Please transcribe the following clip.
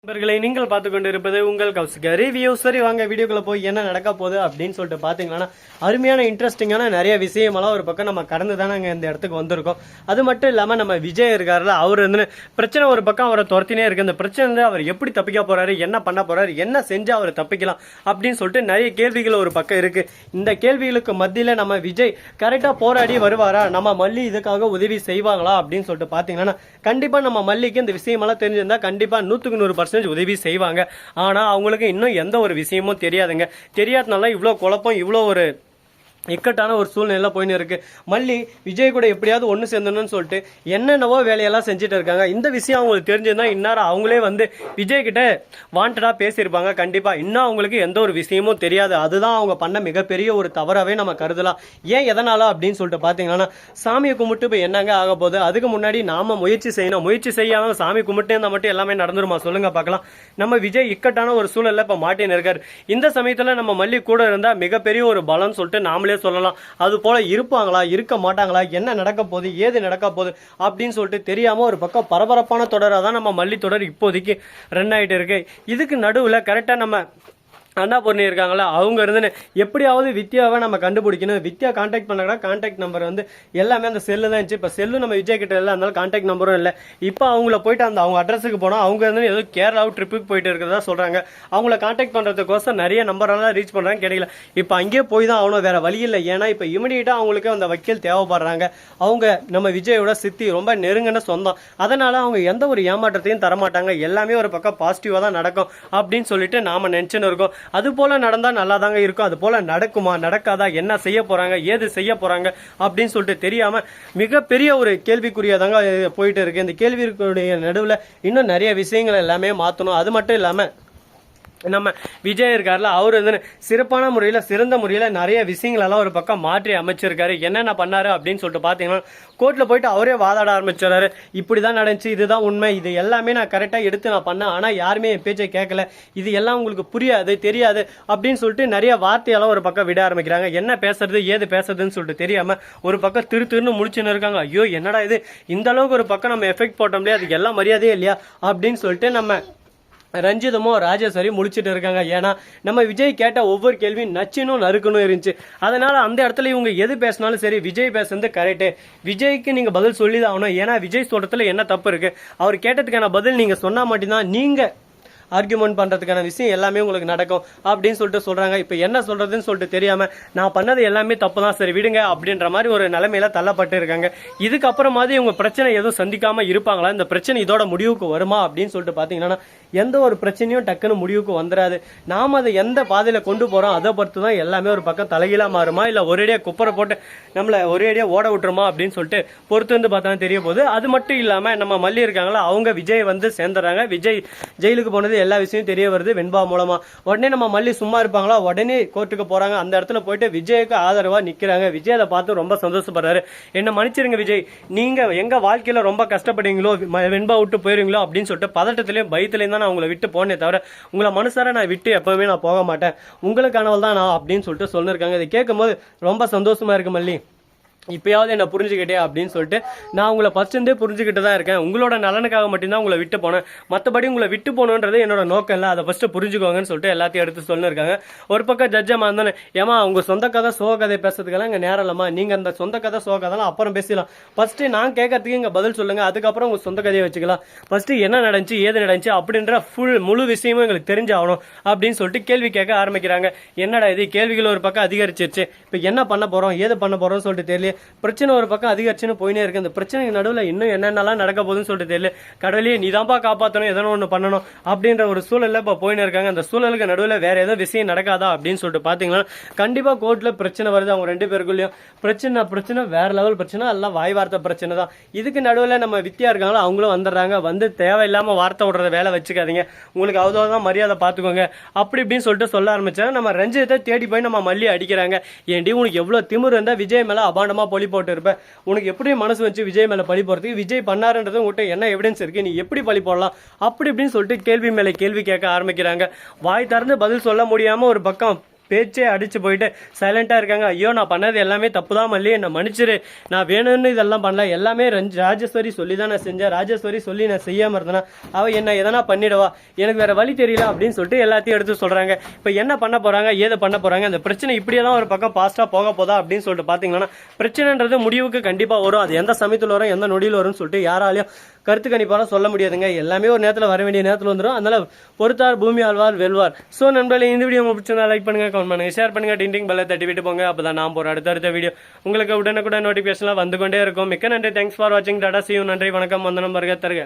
நண்பர்களை நீங்கள் பார்த்து கொண்டு இருப்பது உங்கள் கௌசிகா ரிவ்யூ. சரி வாங்க வீடியோக்குள்ள போய் என்ன நடக்க போகுது அப்படின்னு சொல்லிட்டு பாத்தீங்கன்னா அருமையான இன்ட்ரெஸ்டிங்கான நிறைய விஷயமெல்லாம் ஒரு பக்கம் நம்ம கடந்து தானே இந்த இடத்துக்கு வந்திருக்கோம். அது மட்டும் இல்லாம நம்ம விஜய் இருக்காருல, அவர் வந்து பிரச்சனை ஒரு பக்கம் அவரை துரத்தினே இருக்கு. அந்த பிரச்சனை அவர் எப்படி தப்பிக்க போறாரு, என்ன பண்ண போறாரு, என்ன செஞ்சா அவர் தப்பிக்கலாம் அப்படின்னு சொல்லிட்டு நிறைய கேள்விகள் ஒரு பக்கம் இருக்கு. இந்த கேள்விகளுக்கு மத்தியில நம்ம விஜய் கரெக்டா போராடி வருவாரா, நம்ம மல்லி இதுக்காக உதவி செய்வாங்களா அப்படின்னு சொல்லிட்டு பாத்தீங்கன்னா கண்டிப்பா நம்ம மல்லிக்கு இந்த விஷயமெல்லாம் தெரிஞ்சிருந்தா கண்டிப்பா 100% உதவி செய்வாங்க. ஆனா அவங்களுக்கு இன்னும் எந்த ஒரு விஷயமும் தெரியாதுங்க. தெரியாதனால இவ்வளவு குழப்பம், இவ்வளவு ஒரு இக்கட்டான ஒரு சூழ்நிலை போயின்னு இருக்கு. மல்லி விஜய் கூட எப்படியாவது ஒன்று சேர்ந்தணும்னு சொல்லிட்டு என்னென்னவோ வேலையெல்லாம் செஞ்சுட்டு இருக்காங்க. இந்த விஷயம் அவங்களுக்கு தெரிஞ்சிருந்தா இந்நேரம் அவங்களே வந்து விஜய் கிட்ட வாண்டடா பேசியிருப்பாங்க. கண்டிப்பா இன்னும் அவங்களுக்கு எந்த ஒரு விஷயமும் தெரியாது. அதுதான் அவங்க பண்ண மிகப்பெரிய ஒரு தவறாவே நம்ம கருதலாம். ஏன் எதனால அப்படின்னு சொல்லிட்டு பாத்தீங்கன்னா, சாமியை கும்பிட்டு இப்போ என்னங்க ஆக போகுது, அதுக்கு முன்னாடி நாம முயற்சி செய்யணும். முயற்சி செய்யாம சாமி கும்பிட்டு இருந்தா மட்டும் எல்லாமே நடந்துருமா சொல்லுங்க பார்க்கலாம். நம்ம விஜய் இக்கட்டான ஒரு சூழல்ல இப்ப மாட்டின்னு இருக்காரு. இந்த சமயத்துல நம்ம மல்லி கூட இருந்தா மிகப்பெரிய ஒரு பலம் சொல்லிட்டு நாமளே சொல்லலாம். அது போல இருப்பாங்களா, இருக்க மாட்டாங்களா, என்ன நடக்க போகுது, ஏது நடக்க போகுது அப்படின்னு சொல்லிட்டு தெரியாம ஒரு பக்கம் பரபரப்பான தொடராக தான் நம்ம மல்லி தொடர் இப்போதைக்கு ரன் ஆயிட்டு இருக்கு. இதுக்கு நடுவில் கரெக்டா நம்ம அண்ணா பொண்ணு இருக்காங்களா, அவங்க இருந்து எப்படியாவது வித்யாவை நம்ம கண்டுபிடிக்கணும். வித்யா கான்டாக்ட் பண்ணா கான்டாக்ட் நம்பர் வந்து எல்லாமே அந்த செல்லு தான் இருந்துச்சு. இப்போ செல்லு நம்ம விஜய் கிட்ட இல்லை, அதனால கான்டாக்ட் நம்பரும் இல்லை. இப்போ அவங்கள போயிட்டு அந்த அவங்க அட்ரஸுக்கு போனால் அவங்க இருந்து ஏதோ கேரளாவும் ட்ரிப்புக்கு போயிட்டு இருக்கிறதா சொல்றாங்க. அவங்கள கான்டாக்ட் பண்றதுக்கோசம் நிறைய நம்பரெல்லாம் ரீச் பண்றாங்க, கிடைக்கல. இப்போ அங்கேயே போய் தான் ஆகணும், வேற வழி இல்லை. ஏன்னா இப்போ இமிடியேட்டா அவங்களுக்கு அந்த வக்கீல் தேவைப்படுறாங்க. அவங்க நம்ம விஜயோட சித்தி ரொம்ப நெருங்கின சொந்தம். அதனால அவங்க எந்த ஒரு ஏமாற்றத்தையும் தரமாட்டாங்க. எல்லாமே ஒரு பக்கம் பாசிட்டிவா தான் நடக்கும் அப்படின்னு சொல்லிட்டு நாம நினைச்சுன்னு இருக்கோம். அது போல நடந்தா நல்லா தாங்க இருக்கும். அது போல நடக்குமா, நடக்காதா, என்ன செய்ய போறாங்க, ஏது செய்ய போறாங்க அப்படின்னு சொல்லிட்டு தெரியாம மிகப்பெரிய ஒரு கேள்விக்குறியாதாங்க போயிட்டு இருக்கு. இந்த கேள்விக்குரிய நடுவில் இன்னும் நிறைய விஷயங்கள் எல்லாமே மாற்றணும். அது மட்டும் இல்லாம நம்ம விஜய் இருக்காருல, அவர் வந்து சிறப்பான முறையில் சிறந்த முறையில் நிறைய விஷயங்களெல்லாம் ஒரு பக்கம் மாற்றி அமைச்சிருக்காரு. என்னென்ன பண்ணாரு அப்படின்னு சொல்லிட்டு பார்த்தீங்கன்னா, கோர்ட்டில் போயிட்டு அவரே வாதாட ஆரம்பிச்சிடறாரு. இப்படி தான் நடந்துச்சு, இதுதான் உண்மை, இது எல்லாமே நான் கரெக்டாக எடுத்து நான் பண்ணேன், ஆனால் யாருமே என் பேச்சை கேட்கல, இது எல்லாம் உங்களுக்கு புரியாது தெரியாது அப்படின்னு சொல்லிட்டு நிறைய வார்த்தையெல்லாம் ஒரு பக்கம் விட ஆரம்பிக்கிறாங்க. என்ன பேசுறது ஏது பேசுறதுன்னு சொல்லிட்டு தெரியாம ஒரு பக்கம் திருன்னு முடிச்சுன்னு இருக்காங்க. ஐயோ என்னடா இது, இந்த அளவுக்கு ஒரு பக்கம் நம்ம எஃபெக்ட் போட்டோம்லையே, அதுக்கு எல்லாம் மரியாதையே இல்லையா அப்படின்னு சொல்லிட்டு நம்ம ரஞ்சிதமோ ராஜேஸ்வரி முடிச்சுட்டு இருக்காங்க. ஏன்னா நம்ம விஜய் கேட்ட ஒவ்வொரு கேள்வியும் நச்சுனும் நறுக்கணும் இருந்துச்சு. அதனால அந்த இடத்துல இவங்க எது பேசினாலும் சரி, விஜய் பேசுறது கரெக்டு, விஜய்க்கு நீங்க பதில் சொல்லிதான் ஆகணும். ஏன்னா விஜய் சொல்றதுல என்ன தப்பு இருக்கு, அவர் கேட்டதுக்கான பதில் நீங்க சொன்னா மட்டும்தான் நீங்க ஆர்குமெண்ட் பண்றதுக்கான விஷயம் எல்லாமே உங்களுக்கு நடக்கும் அப்படின்னு சொல்லிட்டு சொல்றாங்க. இப்ப என்ன சொல்றதுன்னு சொல்லிட்டு தெரியாம நான் பண்ணது எல்லாமே தப்பு தான், சரி விடுங்க அப்படின்ற மாதிரி ஒரு நிலைமையில தள்ளப்பட்டு இருக்காங்க. இதுக்கப்புறமாவது இவங்க பிரச்சனை எதுவும் சந்திக்காம இருப்பாங்களா, இந்த பிரச்சனை இதோட முடிவுக்கு வருமா அப்படின்னு சொல்லிட்டு பாத்தீங்கன்னா எந்த ஒரு பிரச்சனையும் டக்குன்னு முடிவுக்கு வந்துடாது. நாம அதை எந்த பாதையில கொண்டு போறோம் அதை பொறுத்து தான் எல்லாமே ஒரு பக்கம் தலைகீழா மாறுமா, இல்ல ஒரேடியா குப்பரை போட்டு நம்மள ஒரேடியா ஓட விட்டுருமா அப்படின்னு சொல்லிட்டு பொறுத்து வந்து பார்த்தா தெரிய போகுது. அது மட்டும் இல்லாம நம்ம மல்லி இருக்காங்களா, அவங்க விஜய் வந்து சேர்ந்துறாங்க. விஜய் ஜெயிலுக்கு போனது எல்லா விஷயம் தெரிய வருது வெண்பா மூலமா. உடனே நம்ம மல்லி சும்மா இருப்பாங்களா, உடனே கோர்ட்டுக்கு போறாங்க. அந்த இடத்துல போயிட்டு விஜய்க்கு ஆதரவா நிக்கிறாங்க. விஜய் அதை பார்த்து ரொம்ப சந்தோஷப்படுறாரு. என்ன மன்னிச்சிருங்க விஜய், நீங்க எங்க வாழ்க்கையில ரொம்ப கஷ்டப்படுவீங்களோ, வெண்பா விட்டு போயிருவீங்களோ அப்படின்னு சொல்லிட்டு பதட்டத்திலையும் பயத்திலையும் தான் நான் உங்களை விட்டு போனே தவிர உங்களை மனசார நான் விட்டு எப்பவுமே நான் போக மாட்டேன், உங்களுக்கானவள் தான் நான் அப்படின்னு சொல்லிட்டு சொல்லிருக்காங்க. இதை கேட்கும் போது ரொம்ப சந்தோஷமா இருக்கு மல்லி, இப்பயாவது என்ன புரிஞ்சுக்கிட்டே அப்படின்னு சொல்லிட்டு நான் உங்களை ஃபர்ஸ்ட் இருந்தே புரிஞ்சுக்கிட்டு தான் இருக்கேன். உங்களோட நலனுக்காக மட்டும்தான் உங்களை விட்டு போனேன், மற்றபடி உங்களை விட்டு போகணுன்றது என்னோட நோக்கம் இல்லை, அதை ஃபர்ஸ்ட் புரிஞ்சுக்கோங்கன்னு சொல்லிட்டு எல்லாத்தையும் எடுத்து சொல்லிருக்காங்க. ஒரு பக்கம் ஜட்ஜமா இருந்தானே, ஏமா உங்க சொந்த கதை சோக கதை பேசுறதுக்கெல்லாம் இங்கே நேரம் இல்லம்மா, நீங்க அந்த சொந்த கதை சோக கதைலாம் அப்புறம் பேசலாம், ஃபர்ஸ்ட் நான் கேட்கறதுக்கு இங்கே பதில் சொல்லுங்க, அதுக்கப்புறம் உங்க சொந்த கதையை வச்சுக்கலாம், ஃபர்ஸ்ட் என்ன நடந்துச்சு ஏது நடந்துச்சு அப்படின்ற முழு விஷயமும் எங்களுக்கு தெரிஞ்சாகணும் அப்படின்னு சொல்லிட்டு கேள்வி கேட்க ஆரம்பிக்கிறாங்க. என்னடா இது, கேள்விகள் ஒரு பக்கம் அதிகரிச்சிருச்சு, இப்போ என்ன பண்ண போறோம் ஏது பண்ண போறோம்னு சொல்லிட்டு தெரியல. பிரச்சனை ஒரு பக்கம் அதிகரிச்சுன்னு போயினே இருக்கு. இந்த பிரச்சனைக்கு நடுவில் இன்னும் என்னென்னலாம் நடக்க போகுதுன்னு சொல்லிட்டு தெரியல. கடவுளே நீதான்ப்பா காப்பாற்றணும், எதனா ஒன்று பண்ணணும் அப்படின்ற ஒரு சூழல்ல இப்போ போயினே இருக்காங்க. அந்த சூழலுக்கு நடுவில் வேற ஏதோ விஷயம் நடக்காதா அப்படின்னு சொல்லிட்டு பாத்தீங்கன்னா கண்டிப்பா கோர்ட்ல பிரச்சனை வருது. அவங்க ரெண்டு பேருக்குள்ளயும் பிரச்சனை வேற லெவல் பிரச்சனை, எல்லாம் வாய் வார்த்தை பிரச்சனை தான். இதுக்கு நடுவில் நம்ம வித்தியா இருக்காங்களோ அவங்களும் வந்துடுறாங்க. வந்து தேவையில்லாம வார்த்தை விடுறத வேலை வச்சுக்காதீங்க, உங்களுக்கு அவ்வளோதான் மரியாதை பார்த்துக்கோங்க அப்படி இப்படின்னு சொல்லிட்டு சொல்ல ஆரம்பிச்சாங்க. நம்ம ரஞ்சித்தை தேடி போய் நம்ம மல்லி அடிக்கிறாங்க. ஏன்டி உனக்கு எவ்வளவு திமிரு இருந்தா விஜய் மேல அபாண்டமா பொலி போட்டு இருப்ப, உனக்கு எப்படி மனசு வச்சு விஜய் மேல பழி போறதுக்கு, விஜய் பண்ணாருன்றது உங்ககிட்ட என்ன எவிடன்ஸ் இருக்கு, நீ எப்படி பழி போடலாம் அப்படி இப்படின்னு சொல்லிட்டு கேள்வி மேல கேள்வி கேட்க ஆரம்பிக்கிறாங்க. வாய் திறந்து பதில் சொல்ல முடியாம ஒரு பக்கம் பேச்சே அடிச்சு போயிட்டு சைலண்டா இருக்காங்க. ஐயோ நான் பண்ணது எல்லாமே தப்பு தான் மல்லி, என்ன மன்னிச்சிரு, நான் வேணும்னு இதெல்லாம் பண்ணல, எல்லாமே ராஜேஸ்வரி சொல்லி தான் நான் செஞ்சேன், ராஜேஸ்வரி சொல்லி நான் செய்யாம இருந்தேன்னா அவ என்ன எதனா பண்ணிடுவா, எனக்கு வேற வழி தெரியல அப்படின்னு சொல்லிட்டு எல்லாத்தையும் எடுத்து சொல்றாங்க. இப்ப என்ன பண்ண போறாங்க, ஏது பண்ண போறாங்க, அந்த பிரச்சனை இப்படியே தான் ஒரு பக்கம் பாஸ்டா போக போதா அப்படின்னு சொல்லிட்டு பாத்தீங்கன்னா பிரச்சனைன்றது முடிவுக்கு கண்டிப்பா வரும். அது எந்த சமயத்துல வரும், எந்த நொடியில் வரும்னு சொல்லிட்டு யாராலையும் கருத்து கணிப்பாலும் சொல்ல முடியாதுங்க. எல்லாமே ஒரு நேரத்தில் வர வேண்டிய நேரத்தில் வந்துடும். அதனால பொறுத்தார் பூமி ஆழ்வார் வெல்வார். ஸோ நண்பர்களே, இந்த வீடியோ உங்களுக்கு பிடிச்சிருந்தா லைக் பண்ணுங்க, கமெண்ட் பண்ணுங்க, ஷேர் பண்ணுங்க, டிண்டிங் பெல்லை தட்டி விட்டு போங்க. அப்பதான் நான் போற அடுத்த வீடியோ உங்களுக்கு உடனுக்குடன் நோட்டிபிகேஷன்லாம் வந்து கொண்டே இருக்கும். மிக்க நன்றி. தேங்க்ஸ் ஃபார் வாட்சிங். Tata, see you. நன்றி, வணக்கம், வந்தனம், வருக தருக.